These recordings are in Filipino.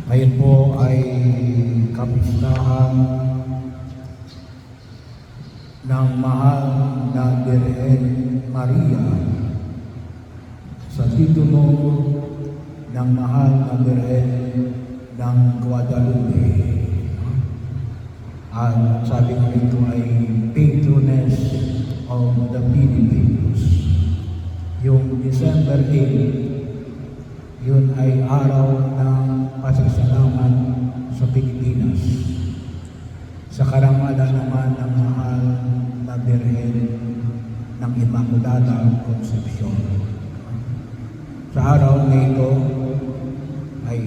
Ngayon po ay kapistahan ng mahal na Birhen Maria sa titulo ng mahal na Birhen ng Guadalupe. At sabi ko ito ay patroness of the Philippines. Yung December 8, yun ay araw ng pasasalamat sa Pilipinas. Sa karangalan naman ng mahal na Birhen ng Immaculada Concepcion. Sa araw na ito ay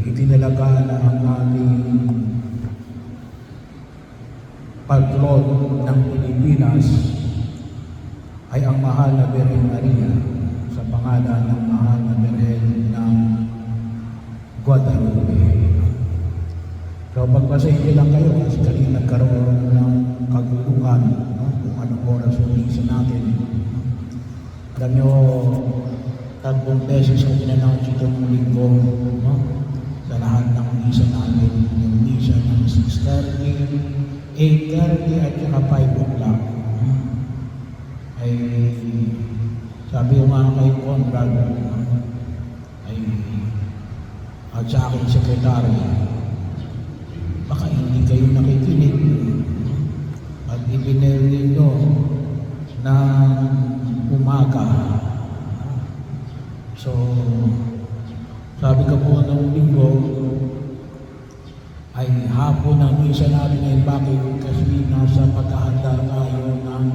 itinalaga na ang aming patron ng Pilipinas ay ang mahal na Birhen Maria sa pangalan ng mahal na Birhen ng Guadalupe. So pagpasensya lang kayo kasi kanina nagkaroon ng kaguluhan, no? Kung anong oras yung misa natin. Alam nyo, 3 beses ko in-announce itong linggo, no? Sa lahat ng misa natin, yung misa ng 6:30, 8:30 at saka 5 o'clock. Ay sabi ko nga kay Conrad ay at sa aking sekretary, baka hindi kayo nakikinig at ibinil ninyo ng umaga. So sabi ko po ng linggo ay hapon ang misa natin ay bakit kasi nasa paghahanda tayo ng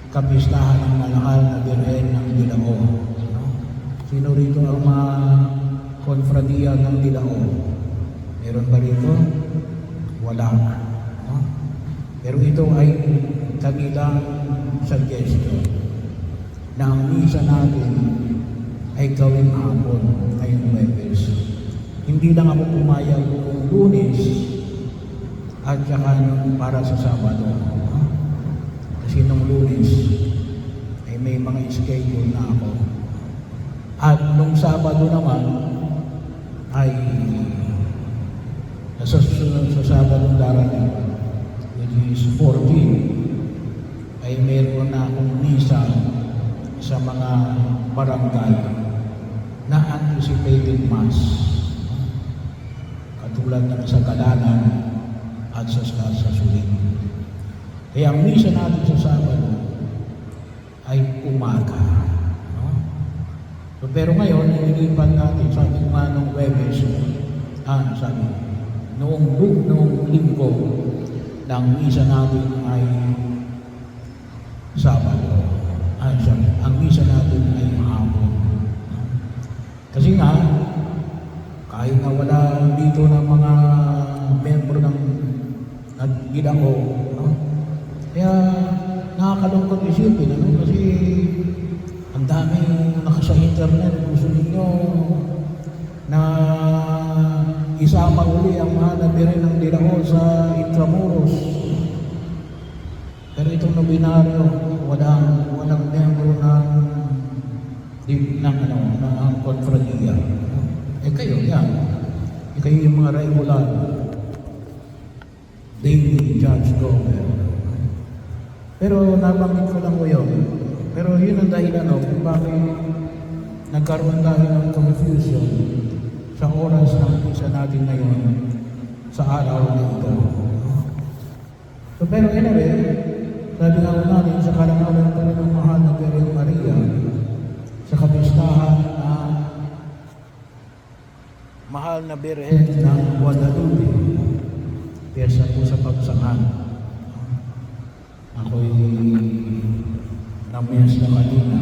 kapistahan ng malakal na Birhen ng Dilao. Sino rito ang mga konfradiya ng Dilao? Meron ba rito? Wala. Pero ito ay kabilang suggestion na ang misa natin ay gawing hapon ngayong Huwebes. Hindi lang ako pumayag kung Lunes at saka para sa Sabado. Kasi nung Lunes ay may mga schedule na ako. At nung Sabado naman ay sa Sabado darating, which is 14, ay meron na akong misa sa mga barangay na anticipated mass. Katulad ng sa Galanan at sa Suling. Kaya ang misa natin sa Sabado ay umaga. No? So, pero ngayon, nililipan natin, sabi ko nga nung Huwebes, sabi, noong linggo, na ang misa natin ay Sabado. Ang misa natin ay hapon. Kasi nga, kahit na wala dito ng mga membro ng Dilao, no? Kaya nakakalungkot isipin, ano? Kasi ang daming nasa internet, gusto ninyo na isama uli ang mahal na Birhen ng Dilao sa Intramuros. Pero itong nobinaryo, walang membro ng konfradiya. Kayo, yan. Kayo yung mga regular daily judge government. Pero nabanggit ko lang ko yun. Pero yun ang dahilan kung bakit nagkaroon tayo ng confusion sa oras ng misa natin ngayon sa araw na ito. So, pero anyway, sabi nga natin sa karangalan pa rin ng mahal na Birhen Maria sa kapistahan na mahal na Birhen ng Guadalupe, piyesa po sa pagsangan. Ako'y namiyas na kanina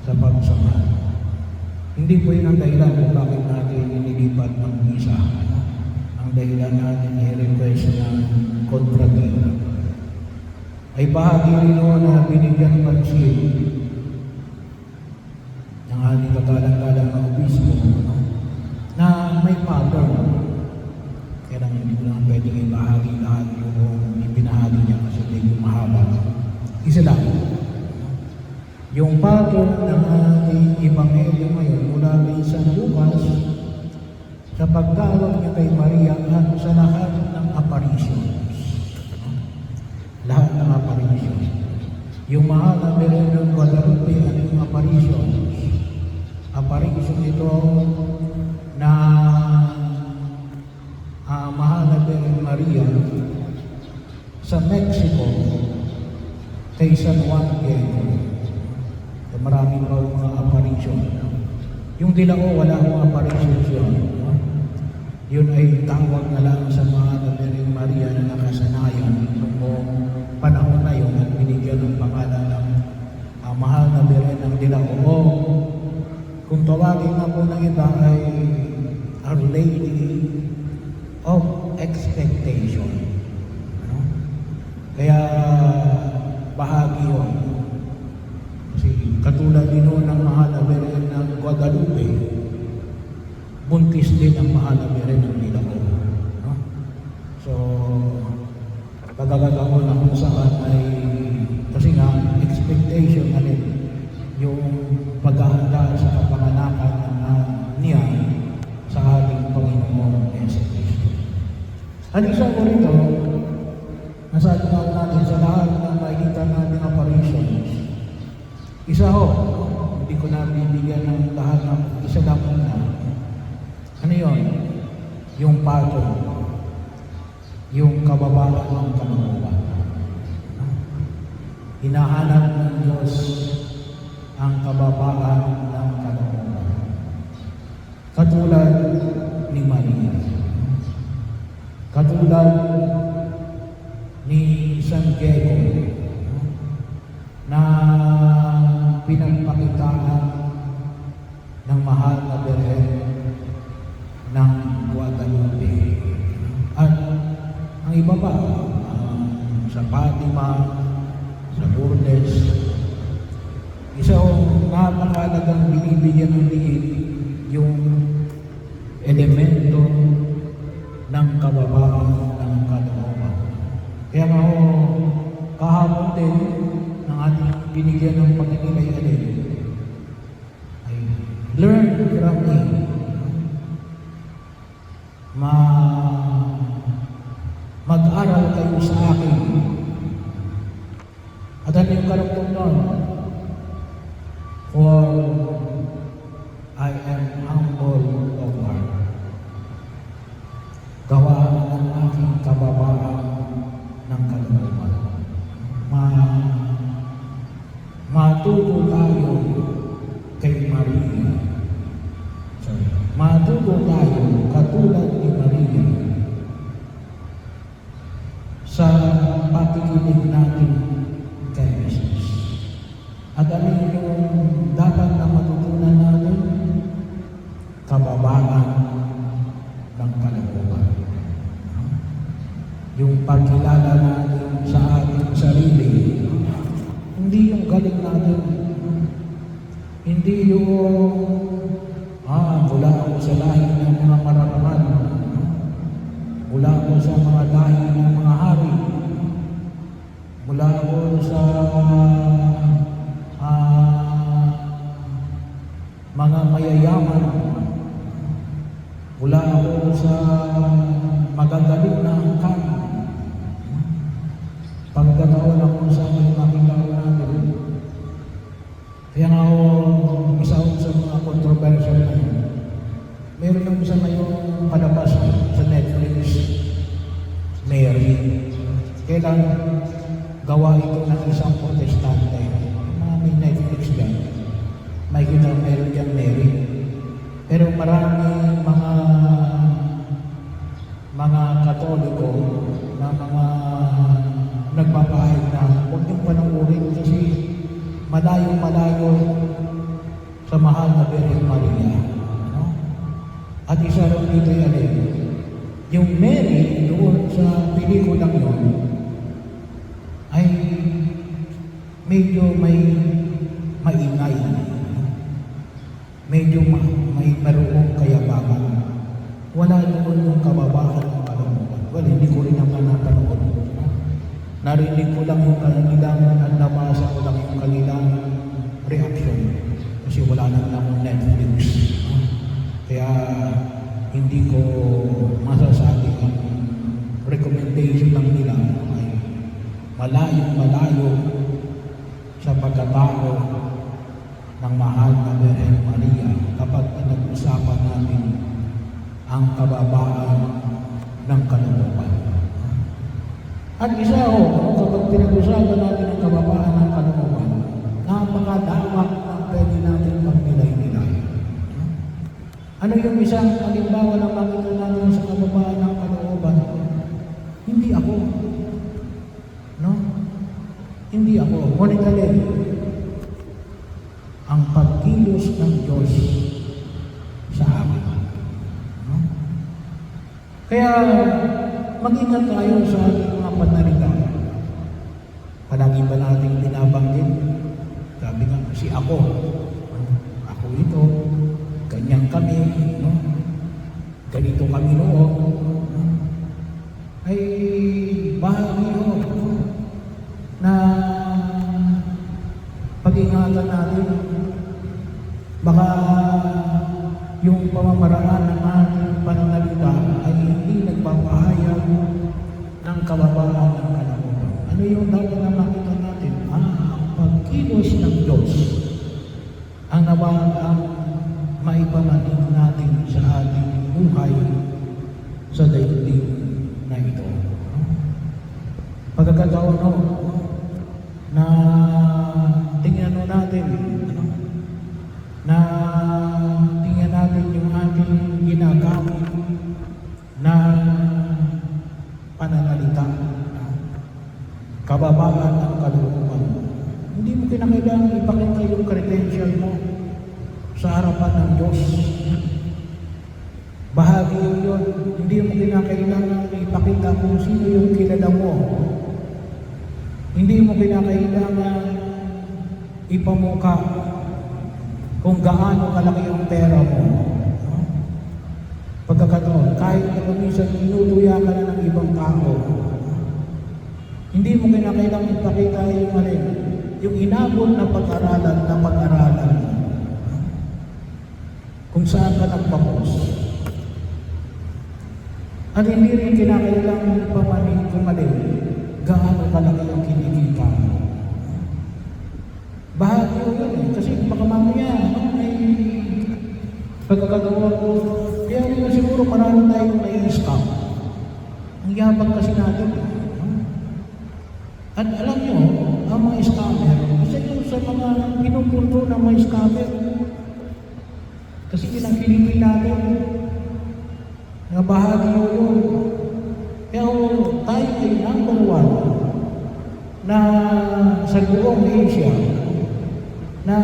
sa pagsangan. Hindi po yun ang dahilan kung bakit natin inilipat ng misa. Ang dahilan natin i-request ng konfradiya ay bahagi rin na binigyan pansin ng ating kagalang-galang na obispo na may pattern. Kaya lang hindi ko lang pwedeng ibahagi lahat yung ibinahagi niya kasi medyo mahaba. Isa lang. Yung pattern ng ating Ebanghelyo ngayon mula kay San Lucas sa pagtawag niya kay Maria at sa lahat ng apparitions. Lahat ng apparitions. Yung mahal na Birhen ng Guadalupe, ano yung apparitions? Apparition ito na mahal na Birhen Maria sa Mexico kay San Juan Diego. Maraming pa mga apparition. Yung Dilao, wala akong apparitions yun. Yun ay tawag na lang sa mahal na Birhen Maria na nakasanayan noong panahon na yun at binigyan ng pangalan ng mahal na Birhen ng Dilao. O kung tawagin na po ng iba ay Our Lady of Expectation. Kaya bahagi yun. Kasi katulad din noon ng mahal na Birhen ng Guadalupe, buntis din ang mahal na Birhen ng Dilao. No? So, pagkakataon na kung saan ay, kasi nga, expectation na rin yung paghahanda sa kapanganakan niya sa ating Panginoong Yesu Cristo. Ang isa ko rito, nasabi nga natin sa lahat ng makikita natin apparitions, isa ho, hindi ko na bibigyan ng lahat ng isa lang na. Ano yun? Yung pattern. Yung kababaan ng kalooban. Hinahanap ng Diyos ang kababaan ng kalooban. Katulad ni Maria. Katulad ni San Diego na pinagpakitaan ng mahal na Birhen ng Guadalupe. At ang iba pa, sa Fatima, sa Lourdes, isang napakalagang binibigyan ng liit yung elemento ng kababaan ng kalooban. Kaya nga ho, kahapon din ng ating binigyan ng pagkakilay-alin ay learn from me. Mag-aral kayo sa akin. At ano yung karugtong nun? For I am humble of heart. Gawaan ang aking kababaan ng kalooban. Matuto tayo kay Maria. Matuto tayo katulad ni Maria sa pakikinig natin kay Jesus. At ano yung dapat na matutunan natin? Kababaan ng kalooban. Yung pagkilala natin sa ating sarili, hindi yung galing natin, hindi yung mula ako sa lahi ng mga mararaman, mula ako sa mga lahi ng mga hari, mula ako sa mga mayayaman, mula ako sa magagaling na angkan. Pagkataon ako sa mga makikao natin. Kaya nga ako, isa ako sa mga controversial na yun. Meron yung isa na yung palabas sa Netflix, Mary. Kailan gawa ito ng isang protestante. Mga may Netflix yan. May kita meron yan Mary. Pero marami mga Katoliko na mga nagpapahid na huwag niyong panungurin kasi malayo-malayo sa mahal na Birhen Maria. No? At isa rin dito yan yung Mary doon sa pelikulang yun ay medyo may maingay. Medyo may marunong kayabangan. Wala doon yung kababaan ng kalooban. Well, hindi ko rin naman napanood. Narinig ko lang yung kanilang at nabasa ko lang yung kanilang reaction kasi wala na akong Netflix. Kaya hindi ko masasabi ang recommendation lang nila ay malayo sa pagkatao ng mahal na Birhen Maria kapag pinag-usapan natin ang kababaan ng kalooban. At isa kapag pinag-usapan natin ang kababaan ng kalooban, napakadawak na pwede natin pagmilay-nilay. Ano yung isang halimbawa na makita natin sa kababaan ng kalooban? Hindi ako. No? Hindi ako. Ngunit alin? Ang pagkilos ng Diyos sa akin. No? Kaya, mag-ingat tayo sa ating mga panalita. Palagi ba natin binabanggit? Sabi nga, si ako. Ako ito. Ganyan kami. No? Ganito kami noon. Ay bahagi na pag-ingatan natin. Baka yung pamamaraan ng ating pananalita ay hindi nagpapahayag ng kababaan ng kalooban. Ano yung dapat na makita natin? Ang pagkilos ng Diyos ang maipamanin natin sa ating buhay sa daigdig na ito. Pagkakataon na tingnan natin yung ating ginagamit na pananalita, kababaan ng kalooban. Hindi mo kinakailangan ipakita yung credential mo sa harapan ng Diyos. Bahagi yun. Hindi mo kinakailangan ipakita kung sino yung kilala mo. Hindi mo kinakailangan ipamuka kung gaano kalaki ang pera mo. Pagkakataon, kahit na kuminsan tinutuya ka na ng ibang tao, hindi mo kinakailangan ipakita yung inabot na pag-aralan kung saan ka nagpapos. At hindi rin kinakailangan pamanin kung gaano kalaki ang kinikita mo. Bahagi ko yun kasi baka mamaya may pagkakataon ko, kaya rin siguro marami tayong nai-scam. Ang yabang kasi natin. At alam nyo, ang mga scammer, isa yun sa mga pinupunto ng mga scammer. Kasi yun ang pinipin natin. Na bahagi yun. Kaya tayo ay number one na sa buong Asia na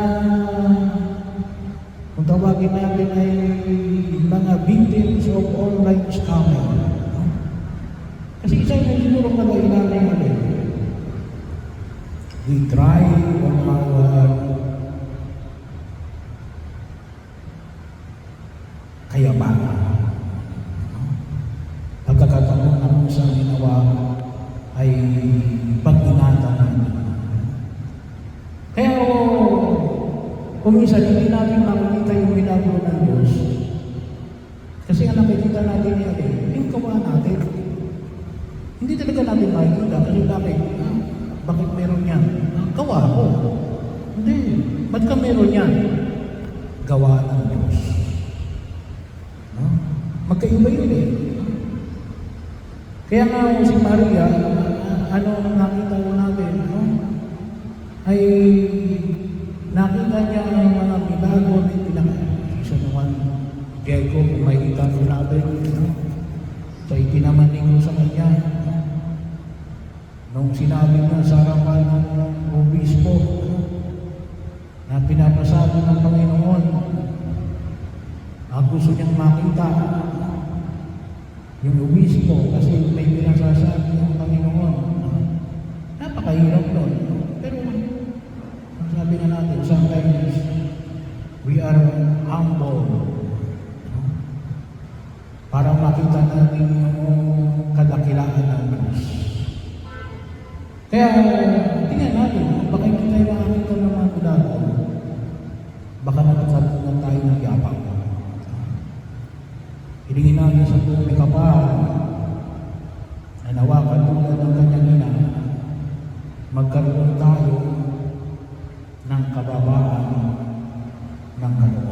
kung tawagin natin ay mga victims of online scamming. Kasi isa yung siguro kalainan natin. We try on our kayabangan. Pagkakataon ng isang ginawa ay pag-ingatan natin. Kaya kung minsan hindi natin makikita yung milagro ng Diyos, kasi ang nakikita natin yung gawa natin. Hindi talaga natin makikita kasi bakit meron yan? Gawa ko. Hindi. Ba't ka meron yan? Gawa ng Diyos. No? Magkaiba yun Kaya nga si Maria, ano nakita ko natin, ay nakita niya ang mga milagro na pinakita naman Diego, kung makikita ko natin, sa ipinamaning ko sa kanya, nung sinabi niya sa harapan ng obispo na pinapasabi ng Panginoon, gusto niyang makita yung obispo kasi may pinasasabi ng Panginoon. Napakahirap nun. Pero sabi nga natin, sometimes we are humble para makita natin yung kadakilaan ng Diyos. Kaya tingnan natin, baka hindi tayo makakita ng mga milagro. Baka nagkakaroon tayo ng yabang. Hilingin natin sa buong may kapal na nawa katulad ng kanyang ina, magkaroon tayo ng kababaan ng kalooban.